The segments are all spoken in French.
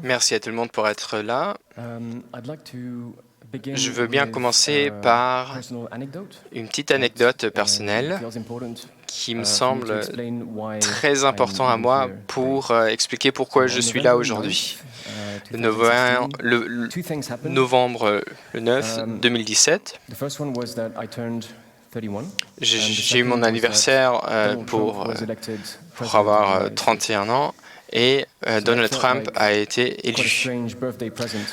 Merci à tout le monde pour être là. Je veux bien commencer par une petite anecdote personnelle qui me semble très important à moi pour expliquer pourquoi je suis là aujourd'hui. Le novembre 9 2017, j'ai eu mon anniversaire pour avoir 31 ans et Donald Trump a été élu.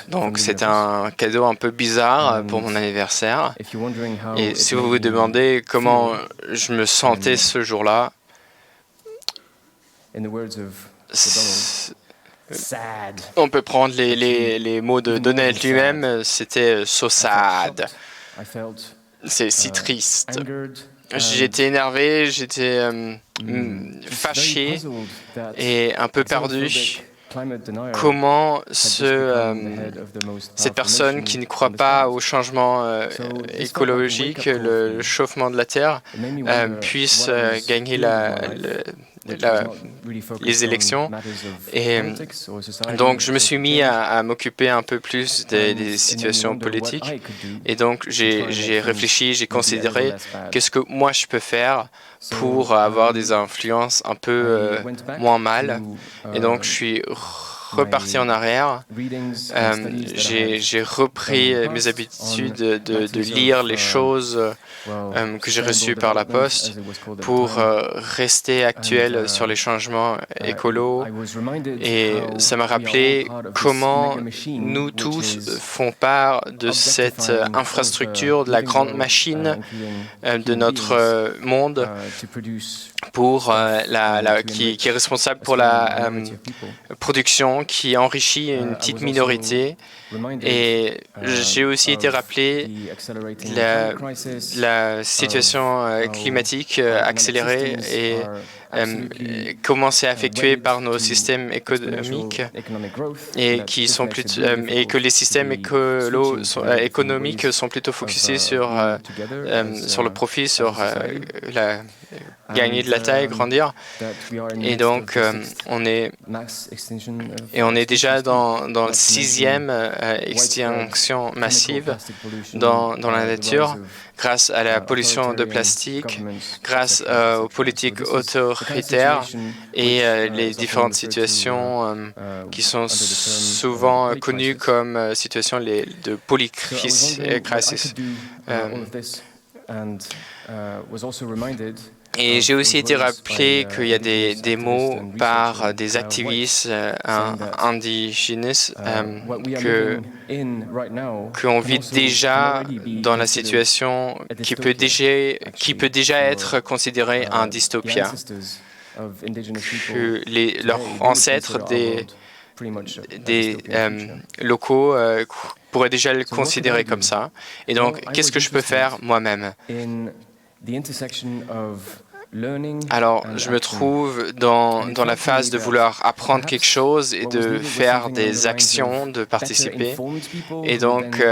Donc c'est un cadeau un peu bizarre pour mon anniversaire. Et si vous vous demandez comment je me sentais ce jour-là, on peut prendre les mots de Donald lui-même, c'était so sad. C'est si triste. J'étais énervé, j'étais fâché et un peu perdu. Comment cette personne qui ne croit pas au changement écologique, le chauffement de la Terre, puisse gagner les élections. Et donc, je me suis mis à m'occuper un peu plus des situations politiques. Et donc, j'ai réfléchi, j'ai considéré qu'est-ce que moi je peux faire pour avoir des influences un peu moins mal. Et donc, je suis reparti en arrière. J'ai repris mes habitudes de lire les choses que j'ai reçues par la poste pour rester actuel sur les changements écolos. Et ça m'a rappelé comment nous tous font part de cette infrastructure, de la grande machine de notre monde qui est responsable pour la production, qui enrichit une petite minorité. Et j'ai aussi été rappelé la situation climatique accélérée et comment c'est affecté par nos systèmes économiques et que les systèmes économiques sont plutôt focusés sur le profit, sur gagner de la taille, grandir. Et donc, on est déjà dans la 6e extinction massive dans la nature, grâce à la pollution de plastique, grâce aux politiques autoritaires et les différentes situations qui sont souvent connues comme situations de polycrisis. Et j'ai aussi été rappelé qu'il y a des mots par des activistes indigènes qu'on vit déjà dans la situation qui peut déjà être considérée un dystopia, que leurs ancêtres des locaux pourraient déjà le considérer comme ça. Et donc, qu'est-ce que je peux faire moi-même ? Alors, je me trouve dans la phase de vouloir apprendre quelque chose et de faire des actions, de participer. Et donc,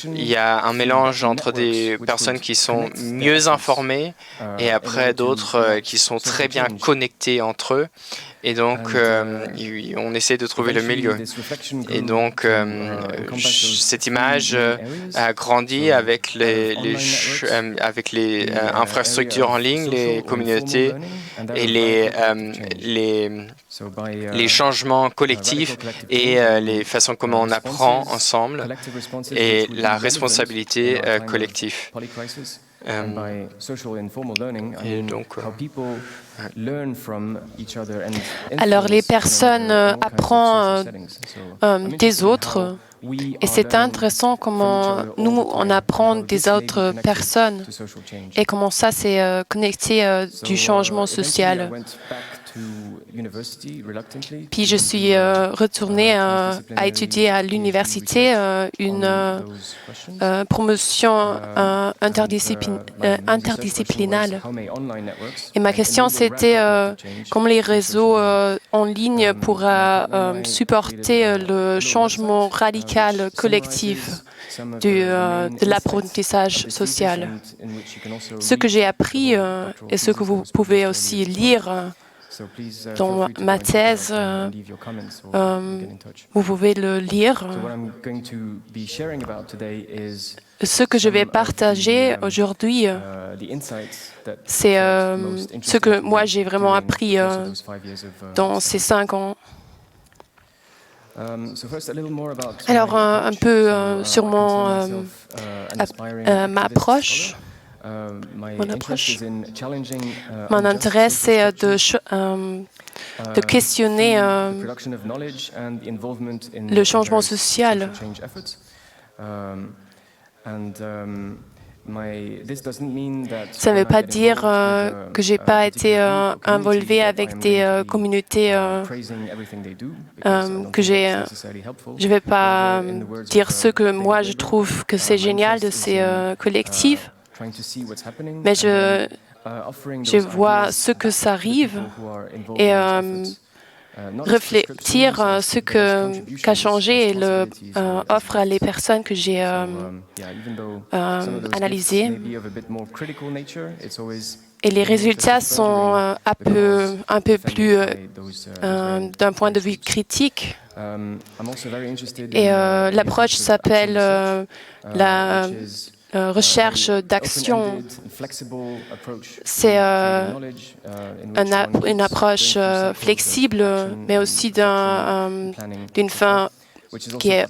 il y a un mélange entre des personnes qui sont mieux informées et après d'autres qui sont très bien connectées entre eux. Et donc, on essaie de trouver le milieu. Et donc, cette image a grandi avec les infrastructures en ligne, les communautés et les changements collectifs et les façons comment on apprend ensemble et la responsabilité collective. Et donc, alors, les personnes apprennent des autres. Et c'est intéressant comment nous, on apprend des autres personnes et comment ça s'est connecté du changement social. Puis je suis retournée à étudier à l'université une promotion interdisciplinaire. Et ma question, c'était comment les réseaux en ligne pourraient supporter le changement radical collectif de l'apprentissage social. Ce que j'ai appris et ce que vous pouvez aussi lire dans ma thèse. Vous pouvez le lire. Ce que je vais partager aujourd'hui, c'est ce que moi j'ai vraiment appris dans ces 5 ans. Alors, un peu sur ma approche. Mon intérêt, c'est de questionner le changement social. Ça ne veut pas dire que je n'ai pas été involvé avec des communautés que je ne vais pas dire ce que moi je trouve que c'est génial de ces collectifs, mais je vois ce que ça arrive et réfléchir ce qu'a changé et offre à les personnes que j'ai analysées. Et les résultats sont un peu plus d'un point de vue critique. Et l'approche s'appelle la recherche d'action. C'est une approche flexible, mais aussi d'une fin qui est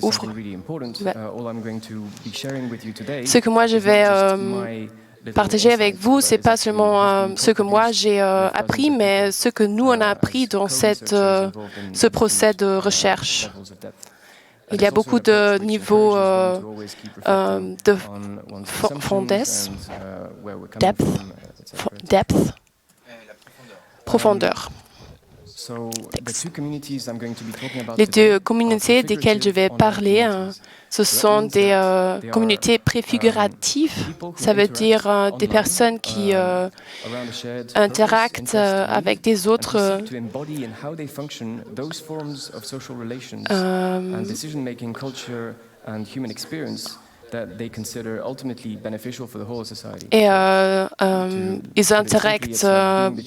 ouvre. Ce que moi je vais partager avec vous, c'est pas seulement ce que moi j'ai appris, mais ce que nous on a appris dans ce procès de recherche. Il y a beaucoup de niveaux de profondeur. Les 2 communautés desquelles je vais parler, ce sont des communautés préfiguratives. Ça veut dire des personnes qui interactent avec des autres et ils interactent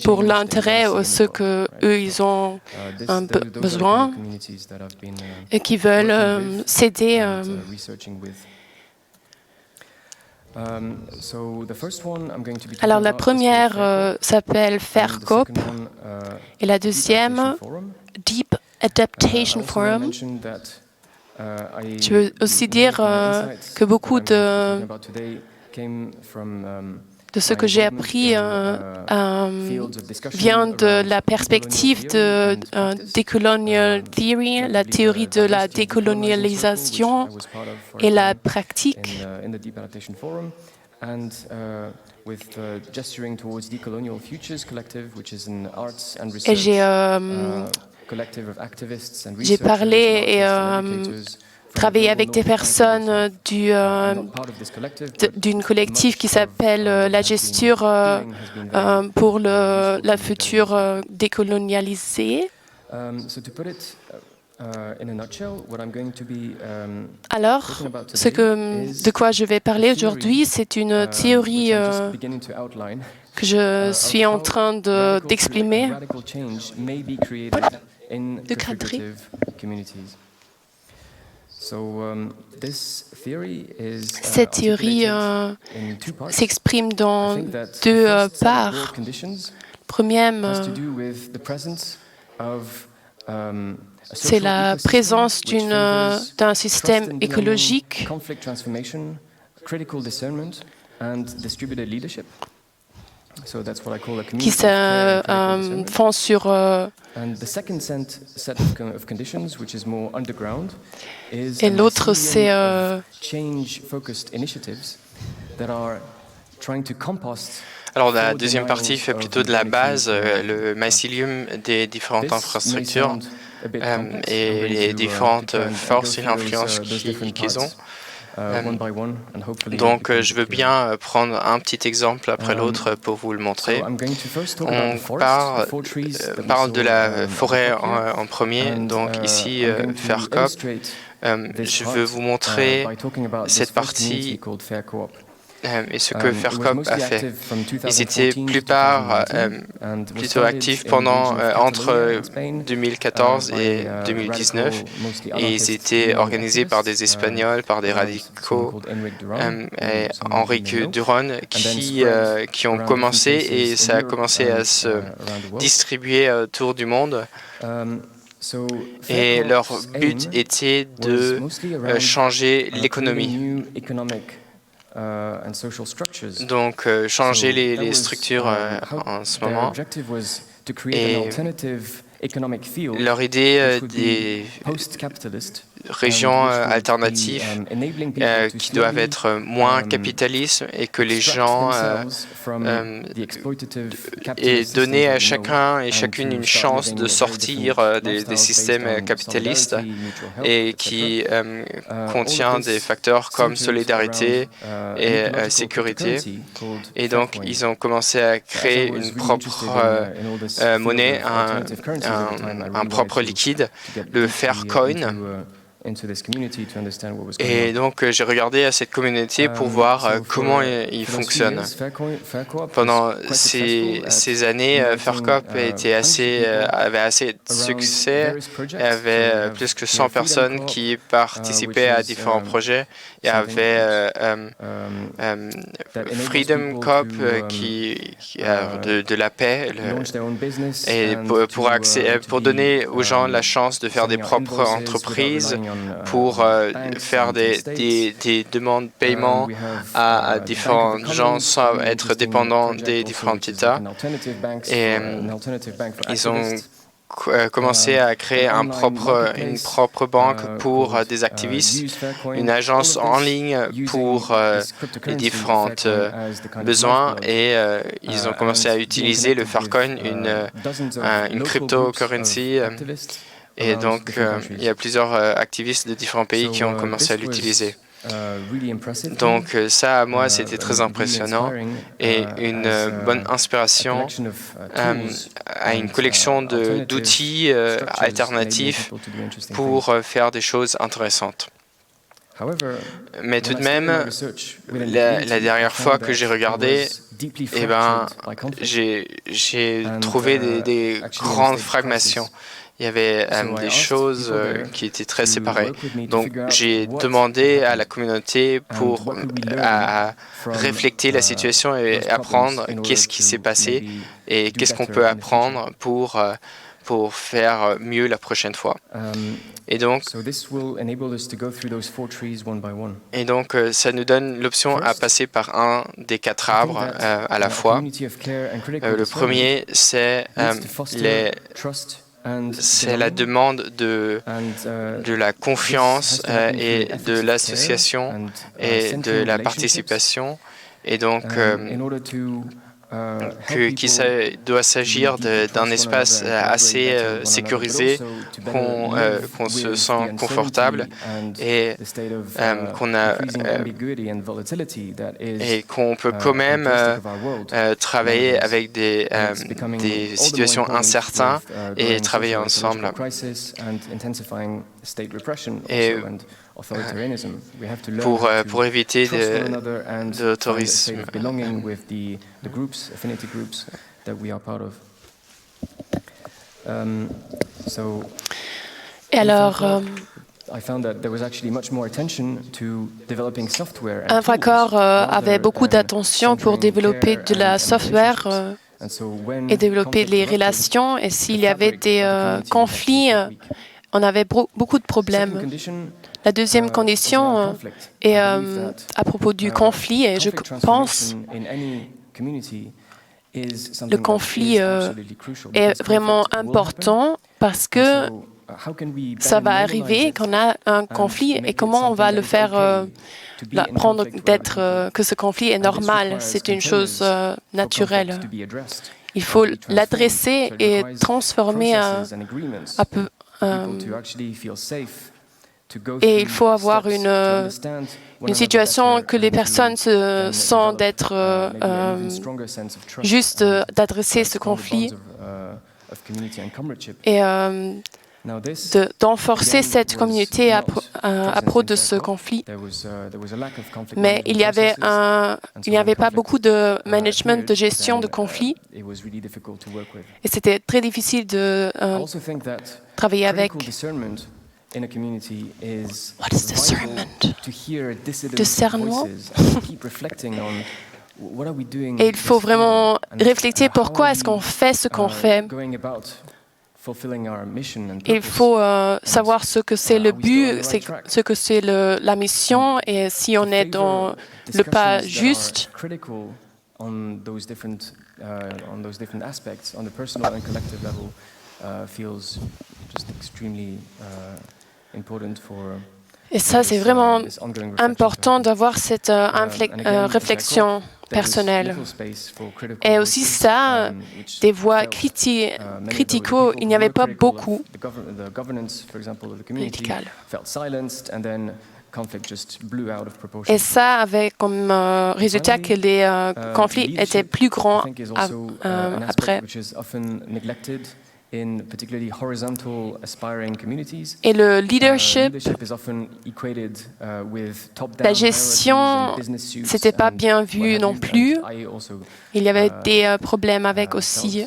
pour l'intérêt ou ce que eux ils ont besoin et qui veulent s'aider. Alors la première s'appelle FAIRCOP et la deuxième Deep Adaptation Forum. Je veux aussi dire que beaucoup de ce que j'ai appris vient de la perspective de Decolonial Theory, la théorie de la décolonialisation et la pratique. Et j'ai parlé et travaillé avec des personnes d'une collective qui s'appelle la gesture pour la future décolonialisée. Alors, de quoi je vais parler aujourd'hui, c'est une théorie que je suis en train d'exprimer. Cette théorie s'exprime dans 2 parts. Première, c'est la présence d'un système écologique qui se fond sur et l'autre c'est alors la deuxième partie fait plutôt de la base, le mycélium des différentes infrastructures et les différentes forces et l'influence qu'ils ont. Donc, je veux bien prendre un petit exemple après l'autre pour vous le montrer. On parle de la forêt en premier. Donc ici, FAIRCOP. Je veux vous montrer cette partie et ce que FAIRCOP a fait. Ils étaient plutôt actifs entre 2014 et 2019 et ils étaient organisés par des Espagnols, par des radicaux, et Enrique Duron qui ont commencé et ça a commencé à se distribuer autour du monde. Et leur but était de changer l'économie. Donc, changer les structures en ce moment. Et leur idée des régions alternatives qui doivent être moins capitalistes et que les gens et donner à chacun et chacune une chance de sortir des systèmes capitalistes et qui contient des facteurs comme solidarité et sécurité. Et donc, ils ont commencé à créer une propre monnaie, un propre liquide, le Faircoin. Et donc, j'ai regardé à cette communauté pour voir comment il fonctionne. Pendant ces années, FAIRCOP avait assez de succès. Il y avait plus que 100 personnes qui participaient à différents projets. Il y avait Freedom Cop de la paix et pour donner aux gens la chance de faire des propres entreprises, pour faire des demandes de paiement à différents gens sans être dépendants des différents États. Et ils ont commencé à créer une propre banque pour des activistes, une agence en ligne pour les différents besoins et ils ont commencé à utiliser le Faircoin, une cryptocurrency. Et donc, il y a plusieurs activistes de différents pays qui ont commencé à l'utiliser. Donc, ça, à moi, c'était très impressionnant et une bonne inspiration à une collection d'outils alternatifs pour faire des choses intéressantes. Mais tout de même, la dernière fois que j'ai regardé, j'ai trouvé des grandes fragmentations. Il y avait des choses qui étaient très séparées. Donc, j'ai demandé à la communauté à réfléchir la situation et apprendre qu'est-ce qui s'est passé et qu'est-ce qu'on peut apprendre pour faire mieux la prochaine fois. Et donc, ça nous donne l'option à passer par un des 4 arbres à la fois. Le premier, c'est la demande de la confiance et de l'association et de la participation. Et donc, qu'il doit s'agir d'un espace assez sécurisé, qu'on se sent confortable et qu'on peut quand même travailler avec des situations incertaines et travailler ensemble. Et pour éviter d'autorisme. Et alors, FAIRCOP avait beaucoup d'attention pour développer de la software et développer les relations. Et s'il y avait des conflits, on avait beaucoup de problèmes. La deuxième condition est à propos du conflit, et je pense le conflit est vraiment important parce que ça va arriver qu'on a un conflit et comment on va le faire prendre que ce conflit est normal, c'est une chose naturelle. Il faut l'adresser et transformer un peu. Et il faut avoir une situation que les personnes se sentent d'être juste d'adresser ce conflit. Et d'enforcer cette communauté à propos de ce conflit. Mais il n'y avait pas beaucoup de management, de gestion de conflits. Et c'était très difficile de travailler avec. What is discernment? Discernement. Et il faut vraiment réfléchir pourquoi est-ce qu'on fait ce qu'on fait. Il faut savoir ce que c'est le but, ce que c'est la mission et si on est dans le pas juste. Et ça, c'est vraiment important d'avoir cette réflexion personnelle. Et aussi ça, des voix critiques, il n'y avait pas beaucoup médicales. Et ça avait comme résultat que les conflits étaient plus grands après. Et le leadership, la gestion, c'était pas bien vu non plus. Il y avait des problèmes avec aussi.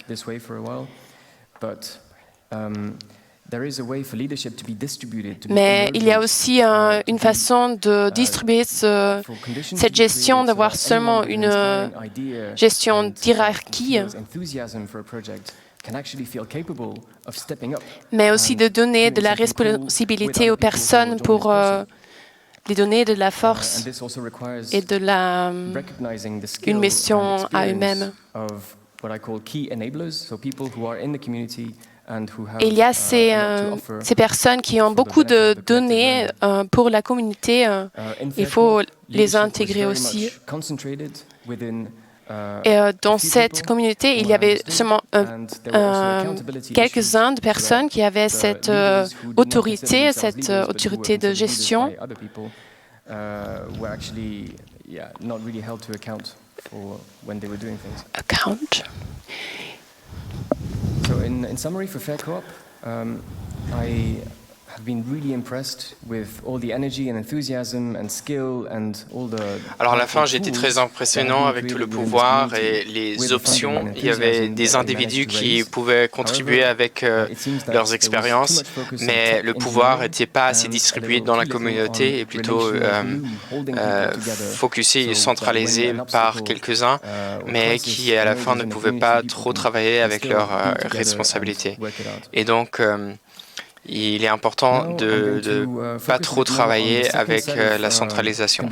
Mais il y a aussi une façon de distribuer cette gestion, d'avoir seulement une gestion d'hierarchie, mais aussi de donner de la responsabilité aux personnes pour les donner de la force et de une mission à eux-mêmes. Et il y a ces personnes qui ont beaucoup de données pour la communauté. Il faut les intégrer aussi. Et dans cette communauté, il y avait seulement quelques-uns de personnes qui avaient cette autorité de gestion. Account. So in summary for Fair Co-op, I have been really impressed with all the energy and enthusiasm and skill and all the. Alors à la fin, j'étais très impressionnant avec tout le pouvoir et les options. Il y avait des individus qui pouvaient contribuer avec leurs expériences, mais le pouvoir n'était pas assez distribué dans la communauté et plutôt focusé et centralisé par quelques-uns, mais qui à la fin ne pouvaient pas trop travailler avec leurs responsabilités. Et donc il est important de ne pas trop travailler avec la centralisation.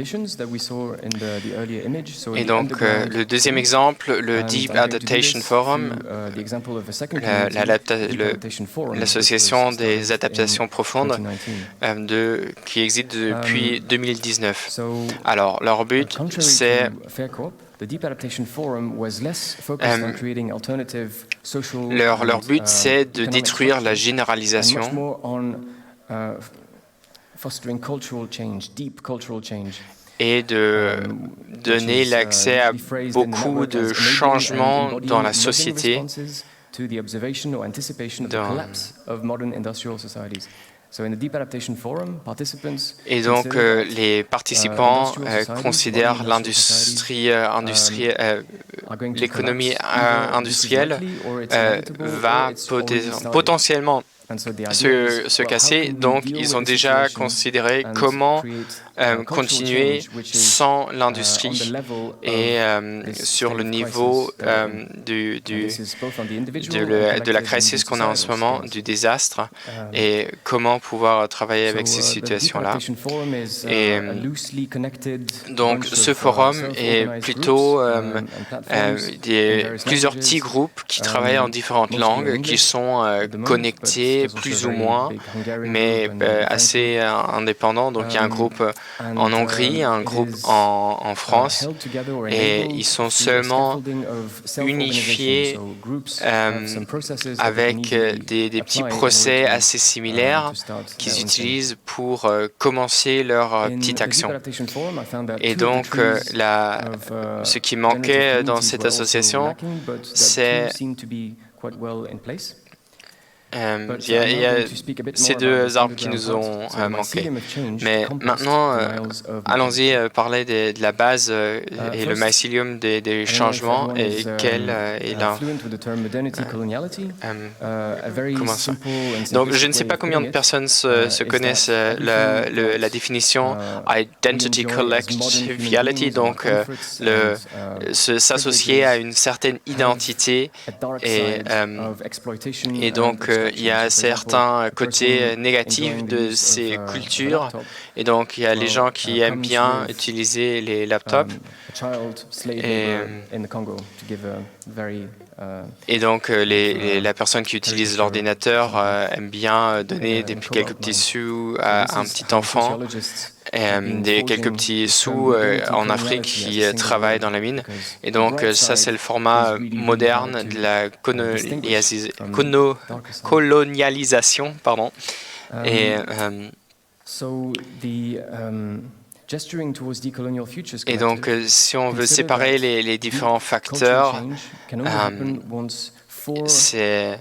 Et donc, le deuxième exemple, le Deep Adaptation Forum, l'association des adaptations profondes qui existe depuis 2019. Alors, leur but, c'est leur but, c'est de détruire la généralisation et de donner l'accès à beaucoup de changements dans la société, et donc les participants considèrent l'économie industrielle va potentiellement se casser. Donc, ils ont déjà considéré comment continuer sans l'industrie et sur le niveau de la crise qu'on a en ce moment, du désastre, et comment pouvoir travailler avec ces situations-là. Et donc, ce forum est plutôt plusieurs petits groupes qui travaillent en différentes langues, qui sont connectés plus ou moins, mais assez indépendants. Donc, il y a un groupe en Hongrie, un groupe en France, et ils sont seulement unifiés avec des petits procès assez similaires qu'ils utilisent pour commencer leur petite action. Et donc, ce qui manquait dans cette association, c'est Il y a ces deux arbres qui nous ont manqué. Mais maintenant, allons-y parler de la base et le mycélium des changements et quel est comment ça? Donc, je ne sais pas combien de personnes se connaissent la définition identity collectivity, donc s'associer à une certaine identité et donc il y a certains côtés négatifs de ces cultures et donc il y a les gens qui aiment bien utiliser les laptops et donc la personne qui utilise l'ordinateur aime bien donner quelques petits sous à un petit enfant, quelques petits sous en Afrique qui travaillent dans la mine. Et donc ça c'est le format moderne de la colonialisation. Pardon. Et donc, si on veut séparer les différents facteurs, c'est...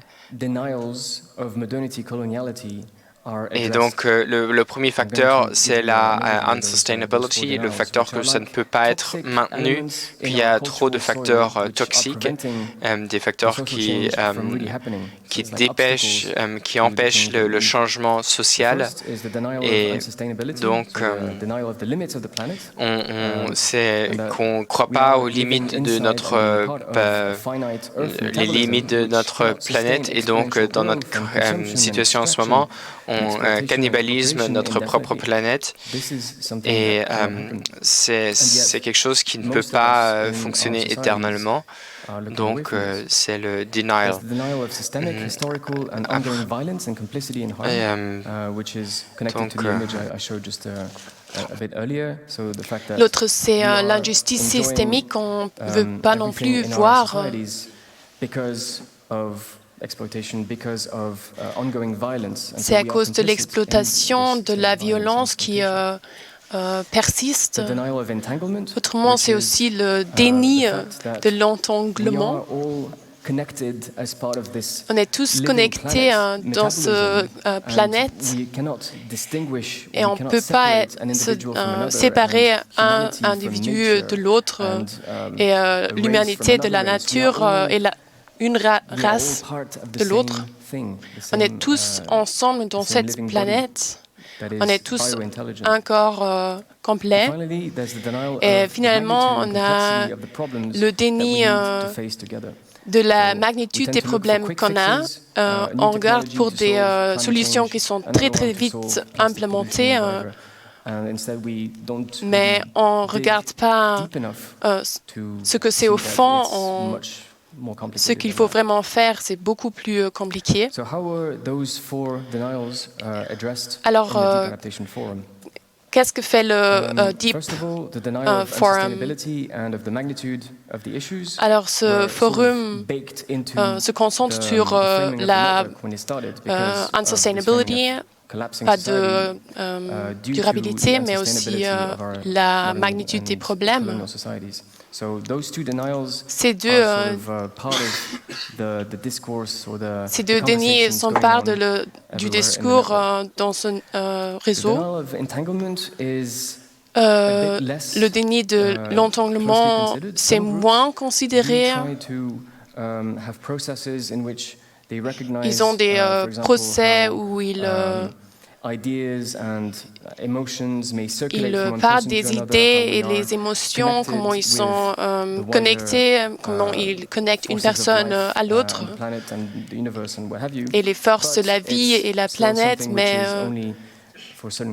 Et donc, le premier facteur, c'est la unsustainability, le facteur que ça ne peut pas être maintenu. Puis il y a trop de facteurs toxiques, des facteurs qui dépêchent, qui empêchent le changement social. Et donc, c'est qu'on ne croit pas aux limites de les limites de notre planète. Et donc, dans notre situation en ce moment, on cannibalise notre propre planète et c'est quelque chose qui ne peut pas fonctionner éternellement. Donc, c'est le denial. L'autre, c'est l'injustice systémique qu'on ne veut pas non plus voir. C'est à cause de l'exploitation, de la violence qui persiste. Autrement, c'est aussi le déni de l'entanglement. On est tous connectés dans cette planète et on ne peut pas séparer un individu de l'autre et l'humanité de la nature et une race de l'autre. On est tous ensemble dans cette planète. On est tous un corps complet. Et finalement, on a le déni de la magnitude des problèmes qu'on a. On regarde pour des solutions qui sont très, très vite implémentées. Mais on ne regarde pas ce que c'est au fond. Ce qu'il faut vraiment faire, c'est beaucoup plus compliqué. Alors, qu'est-ce que fait le Deep Forum? Alors, ce forum se concentre sur la unsustainability, pas de durabilité, mais aussi la magnitude des problèmes. Ces deux dénis sont part du discours dans ce réseau. Le déni de l'entanglement, c'est moins considéré. Ils ont des procès où ils parlent des idées et les émotions, comment ils sont connectés, comment ils connectent une personne à l'autre, et les forces de la vie et la planète, mais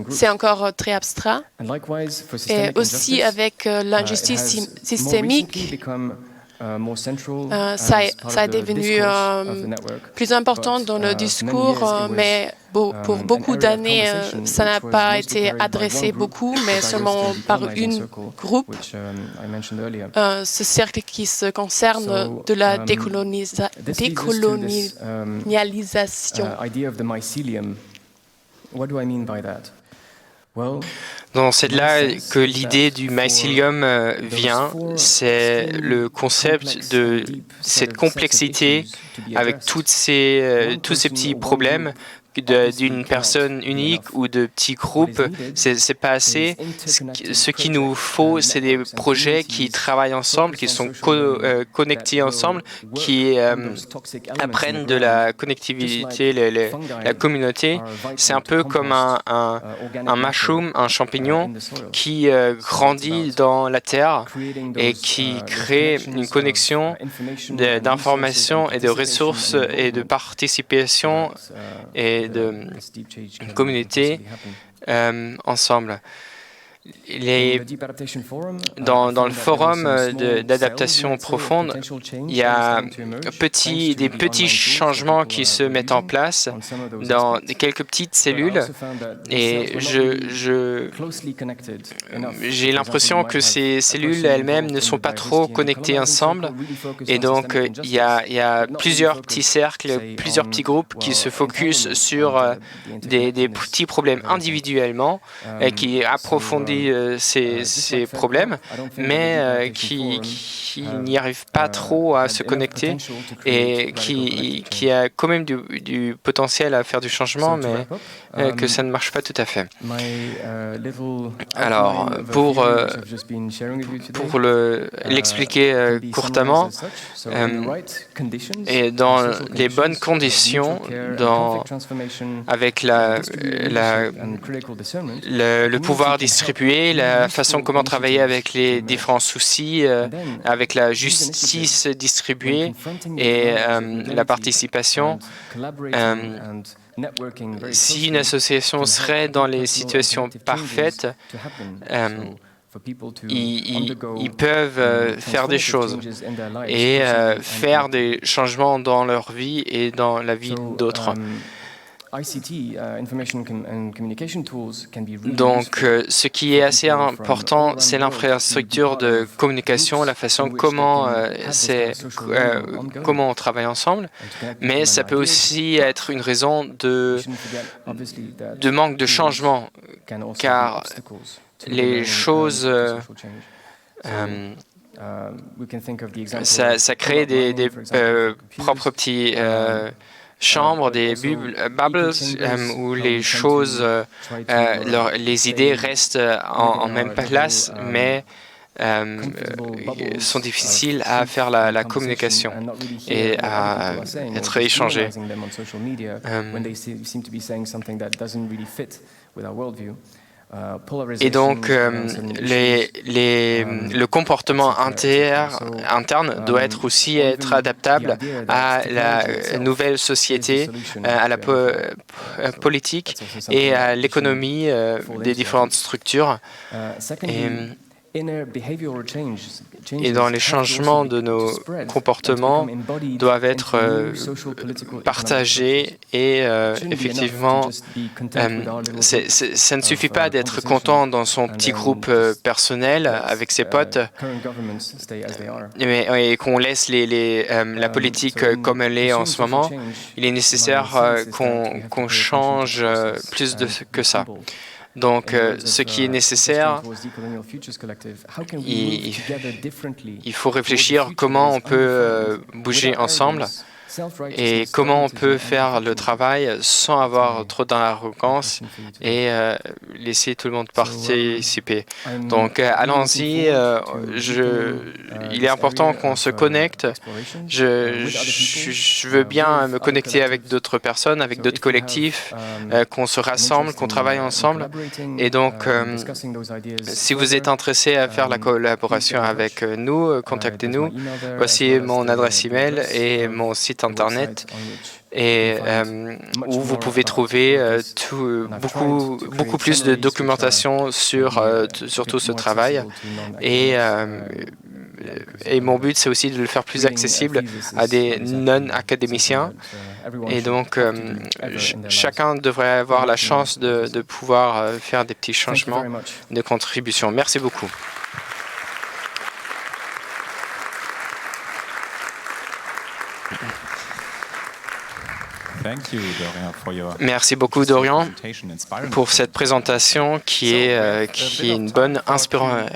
c'est encore très abstrait. Et aussi avec l'injustice systémique, ça est devenu plus important dans le discours, mais pour beaucoup d'années, ça n'a pas été adressé beaucoup, mais seulement par une groupe. Ce cercle qui se concerne de la décolonialisation. c'est de là que l'idée du mycélium vient. C'est le concept de cette complexité avec tous ces petits problèmes d'une personne unique ou de petits groupes, c'est pas assez. Ce qu'il nous faut, c'est des projets qui travaillent ensemble, qui sont connectés ensemble, qui apprennent de la connectivité, la communauté. C'est un peu comme un mushroom, un champignon qui grandit dans la terre et qui crée une connexion d'informations et de ressources et de participation et de communauté ensemble. Dans le forum d'adaptation profonde, il y a des petits changements qui se mettent en place dans quelques petites cellules et j'ai l'impression que ces cellules elles-mêmes ne sont pas trop connectées ensemble et donc il y a plusieurs petits cercles, plusieurs petits groupes qui se focusent sur des petits problèmes individuellement et qui approfondissent ces problèmes, mais qui n'y arrivent pas trop à se connecter et qui a quand même du potentiel à faire du changement, mais que ça ne marche pas tout à fait. Alors, pour l'expliquer courtement, et dans les bonnes conditions, avec le pouvoir distribué, la façon comment travailler avec les différents soucis, avec la justice distribuée et la participation. Si une association serait dans les situations parfaites, ils peuvent faire des choses et faire des changements dans leur vie et dans la vie d'autres. Donc, ce qui est assez important, c'est l'infrastructure de communication, la façon comment on travaille ensemble, mais ça peut aussi être une raison de manque de changement, car les choses, ça crée des propres petits chambres, des bubbles où les choses, les idées restent en même place, mais sont difficiles à faire la communication et à être échangées. Et donc, le comportement interne doit aussi être adaptable à la nouvelle société, à la politique et à l'économie des différentes structures. Et dans les changements de nos comportements doivent être partagés et effectivement, ça ne suffit pas d'être content dans son petit groupe personnel avec ses potes et qu'on laisse la politique comme elle est en ce moment. Il est nécessaire qu'on change plus que ça. Donc, ce qui est nécessaire, il faut réfléchir comment on peut bouger ensemble et comment on peut faire le travail sans avoir trop d'arrogance et laisser tout le monde participer. Donc, allons-y. Il est important qu'on se connecte. Je veux bien me connecter avec d'autres personnes, avec d'autres collectifs, qu'on se rassemble, qu'on travaille ensemble. Et donc, si vous êtes intéressé à faire la collaboration avec nous, contactez-nous. Voici mon adresse email et mon site Internet et où vous pouvez trouver beaucoup plus de documentation sur tout ce travail et mon but c'est aussi de le faire plus accessible à des non-académiciens et donc chacun devrait avoir la chance de pouvoir faire des petits changements de contribution. Merci beaucoup. Merci beaucoup, Dorian, pour cette présentation qui est une bonne inspiration.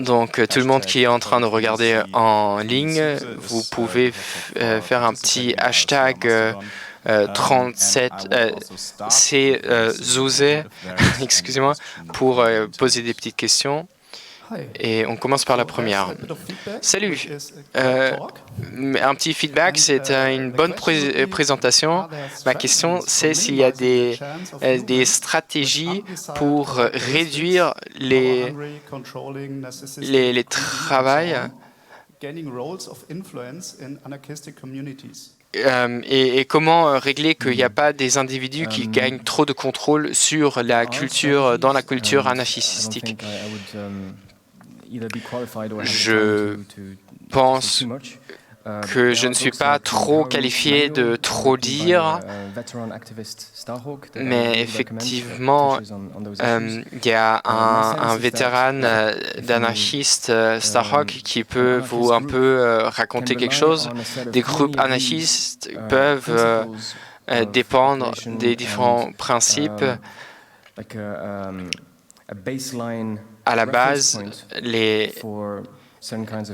Donc, tout le monde qui est en train de regarder en ligne, vous pouvez faire un petit hashtag 37 Zouzé, excusez-moi, pour poser des petites questions. Et on commence par la première. Salut. Un petit feedback, c'est une bonne présentation. Ma question, c'est s'il y a des stratégies pour réduire les travails et comment régler qu'il n'y a pas des individus qui gagnent trop de contrôle sur la culture, dans la culture anarchistique. Je pense que je ne suis pas trop qualifié de trop dire, mais effectivement, il y a un vétéran d'anarchistes, Starhawk, qui peut vous un peu raconter quelque chose. Des groupes anarchistes peuvent dépendre des différents principes. À la base,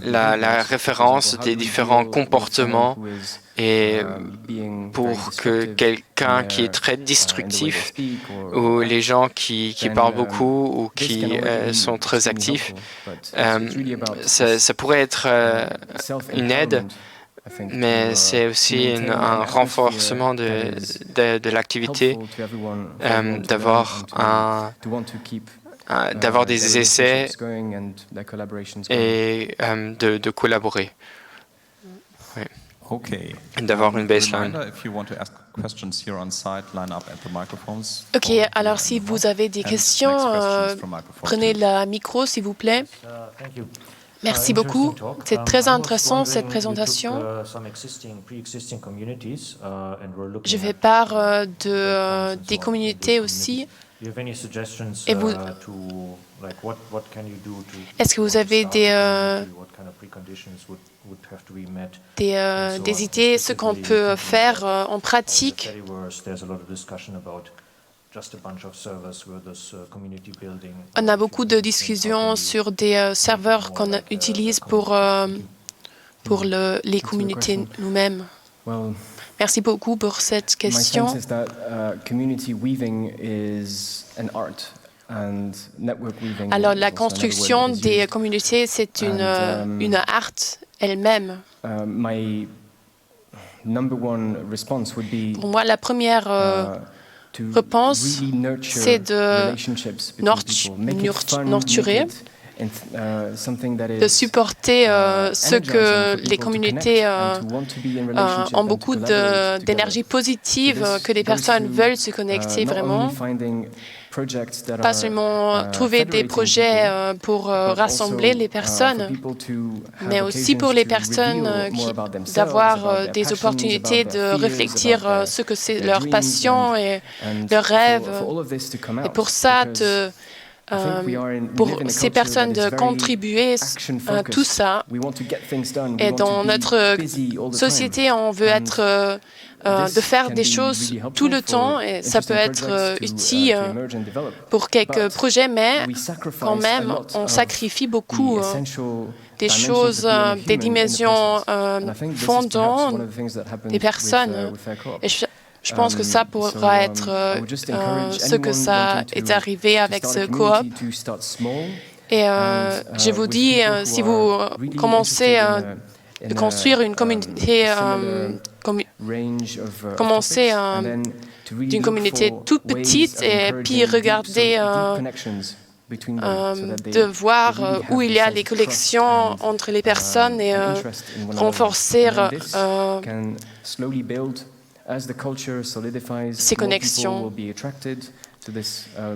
la référence des différents comportements et pour que quelqu'un qui est très destructif ou les gens qui parlent beaucoup ou qui sont très actifs, ça pourrait être une aide, mais c'est aussi un renforcement de l'activité, d'avoir des essais et de collaborer. Oui. D'avoir une baseline. OK, alors si vous avez des questions, prenez le micro, s'il vous plaît. Merci beaucoup. C'est très intéressant, cette présentation. Je vais parler des communautés aussi. Et vous, est-ce que vous avez des idées, ce qu'on peut faire en pratique? On a beaucoup de discussions sur des serveurs qu'on utilise pour les communautés nous-mêmes. Merci beaucoup pour cette question. Alors, la construction des communautés, c'est une art elle-même. Pour moi, la première réponse, c'est de nurturer, de supporter ce que les communautés ont beaucoup d'énergie positive, que les personnes veulent se connecter vraiment. Pas seulement trouver des projets pour rassembler les personnes, mais aussi pour les personnes d'avoir des opportunités de réfléchir ce que c'est leur passion et leurs rêves. Et pour ça, pour ces personnes de contribuer à tout ça. Et dans notre société, on veut de faire des choses tout le temps, et ça peut être utile pour quelques projets, mais quand même, on sacrifie beaucoup des choses, des dimensions fondantes des personnes. Et je pense que ça pourra être ce que ça est arrivé avec ce coop. Et je vous dis, si vous commencez à construire une communauté, commencez d'une communauté toute petite et puis regardez de voir où il y a les connexions entre les personnes et renforcer ces connexions.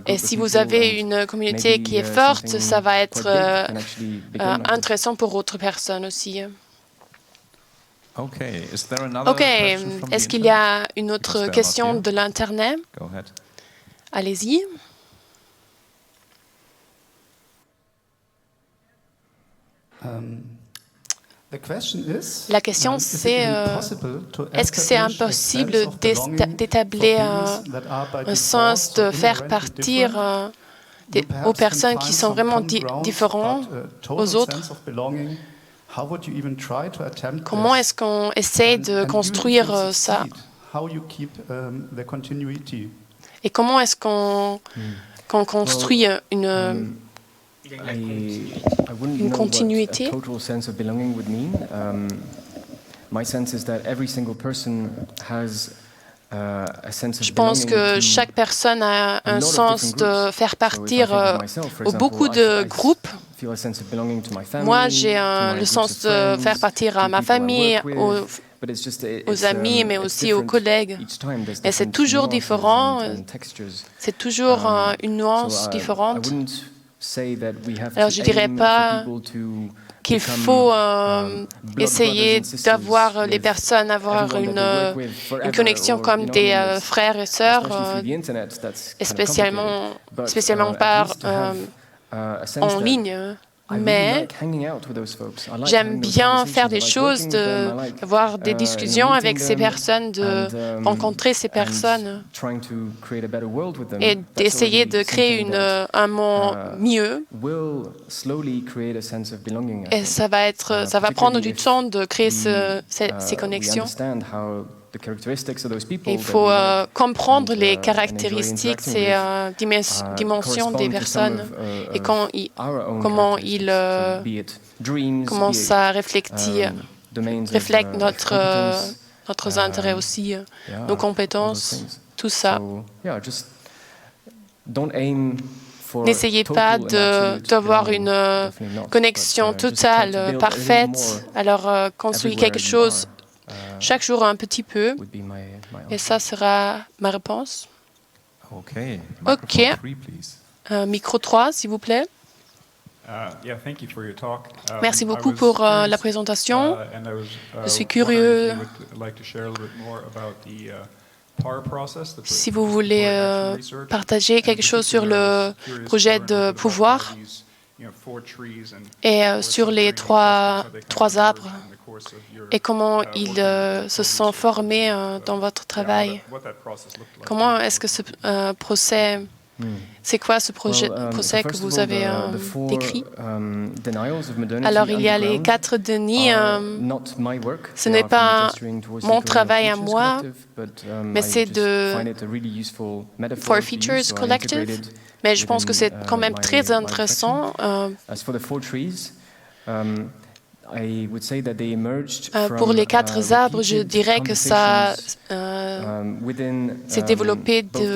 Et si vous avez une communauté qui est forte, ça va être intéressant pour d'autres personnes aussi. OK. Est-ce qu'il y a une autre question de l'Internet? Allez-y. La question, c'est est-ce que c'est impossible d'établir un sens de faire partir aux personnes qui sont vraiment différentes aux autres? Comment est-ce qu'on essaie de construire ça? Et comment est-ce qu'on construit une continuité? Je pense que chaque personne a un sens de faire partir au beaucoup de groupes. Moi, j'ai le sens de faire partir à ma famille, aux amis, mais aussi aux collègues. Et c'est toujours différent, c'est toujours une nuance différente. Alors, je ne dirais pas qu'il faut essayer d'avoir les personnes, avoir une connexion comme des frères et sœurs, et spécialement par en ligne. Mais j'aime bien faire des choses, d'avoir des discussions avec ces personnes, de rencontrer ces personnes et d'essayer de créer un monde mieux. Et ça va prendre du temps de créer ces connexions. Il faut comprendre les caractéristiques, ces dimensions des personnes et comment ça reflète notre intérêt aussi, nos compétences, tout ça. N'essayez pas d'avoir une connexion totale, parfaite. Alors, construisez quelque chose chaque jour un petit peu. Et ça sera ma réponse. OK. Micro 3, s'il vous plaît. Merci beaucoup pour la présentation. Je suis curieux. Si vous voulez partager quelque chose sur le projet de pouvoir et sur les trois arbres et comment ils se sont formés dans votre travail. Comment est-ce que ce procès, c'est quoi ce procès que vous avez décrit? Alors, il y a les 4 dénis. Ce n'est pas mon travail à moi, mais c'est de Four Features Collective. Mais je pense que c'est quand même très intéressant. Pour les 4 arbres, je dirais que ça s'est développé du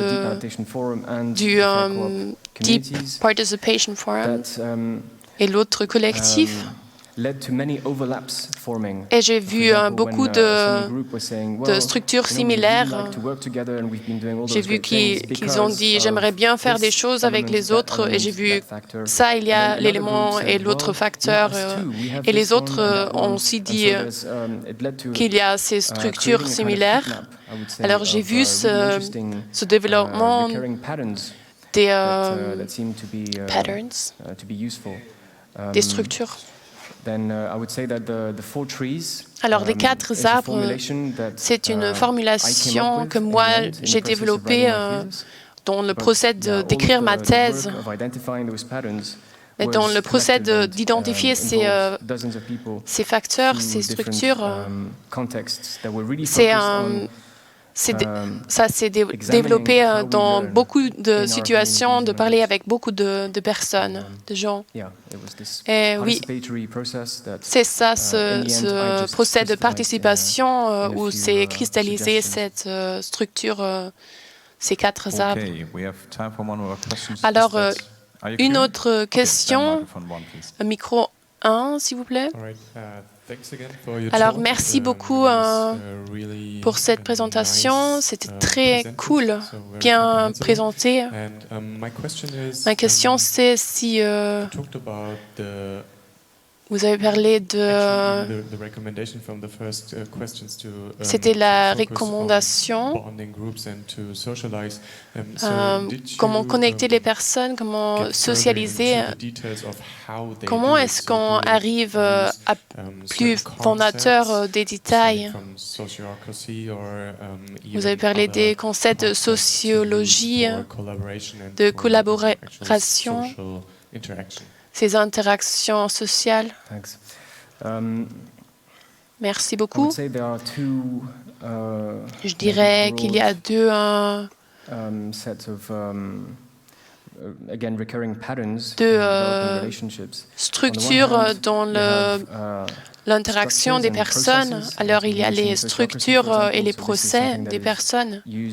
Deep Participation Forum et l'autre collectif. Et j'ai vu beaucoup de structures similaires. J'ai vu qu'ils ont dit « j'aimerais bien faire des choses avec les autres » et j'ai vu ça, il y a l'élément et l'autre facteur. Et les autres ont aussi dit qu'il y a ces structures similaires. Alors j'ai vu ce développement des patterns, des structures. Alors, les 4 arbres, c'est une formulation que moi, j'ai développée dans le procès d'écrire ma thèse. Et dans le procès d'identifier ces facteurs, ces structures, ça s'est développé dans beaucoup de situations, de parler avec beaucoup de personnes, de gens. Et oui, c'est ça, ce procès de participation où s'est cristallisée cette structure, ces 4 arbres. Alors, une autre question, micro 1, s'il vous plaît. Alors, merci beaucoup pour cette présentation. C'était très cool, bien présenté. Ma question, c'est si Vous avez parlé de... C'était la recommandation. Comment connecter les personnes, comment socialiser. Comment est-ce qu'on arrive à plus fondateur des détails? Vous avez parlé des concepts de sociologie, de collaboration, ces interactions sociales. Merci beaucoup. Je dirais qu'il y a deux structures dans l'interaction des personnes. Alors, il y a les structures et les procès des personnes. Il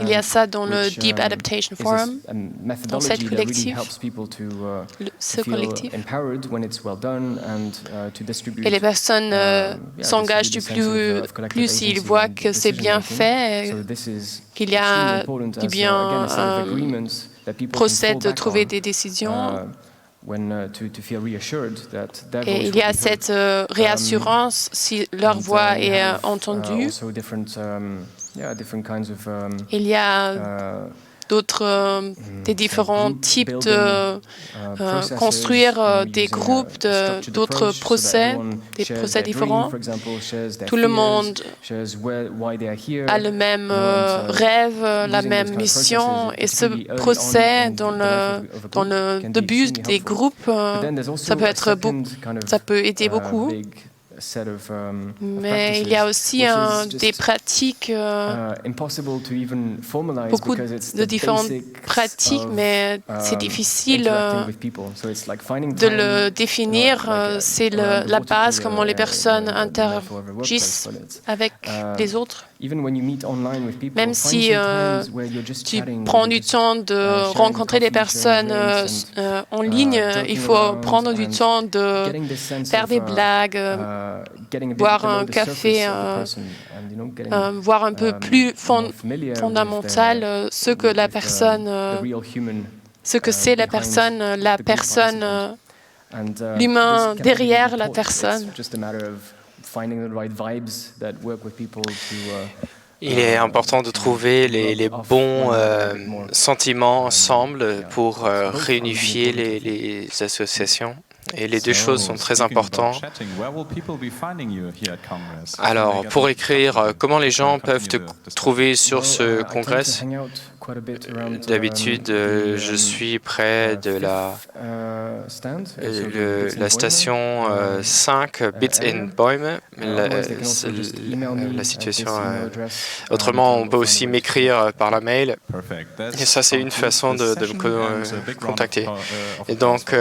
y a ça dans le Deep Adaptation Forum, dans cette collectif, ce collectif. Et les personnes s'engagent du plus s'ils voient que c'est bien fait, qu'il y a du bien procès de trouver des décisions. Et il y a cette réassurance si leur voix est entendue. Il y a des différents types de construire des groupes, d'autres procès, des procès différents. Tout le monde a le même rêve, la même mission, et ce procès dans le début des groupes, ça peut aider beaucoup. Mais il y a aussi des pratiques, beaucoup de différentes pratiques, mais c'est difficile de le définir. C'est la base, comment les personnes interagissent avec les autres. Même si tu prends du temps de rencontrer des personnes en ligne, il faut prendre du temps de faire des blagues, boire un café, voir un peu plus fondamental ce que la personne, ce que c'est la personne, l'humain derrière la personne. Il est important de trouver les bons sentiments ensemble pour réunifier les associations. Et les deux choses sont très importantes. Alors, pour écrire, comment les gens peuvent te trouver sur ce congrès? D'habitude, je suis près de la station 5, Bits in Bäume. La situation. Autrement, on peut aussi m'écrire par la mail. Et ça, c'est une façon de me contacter. Et donc,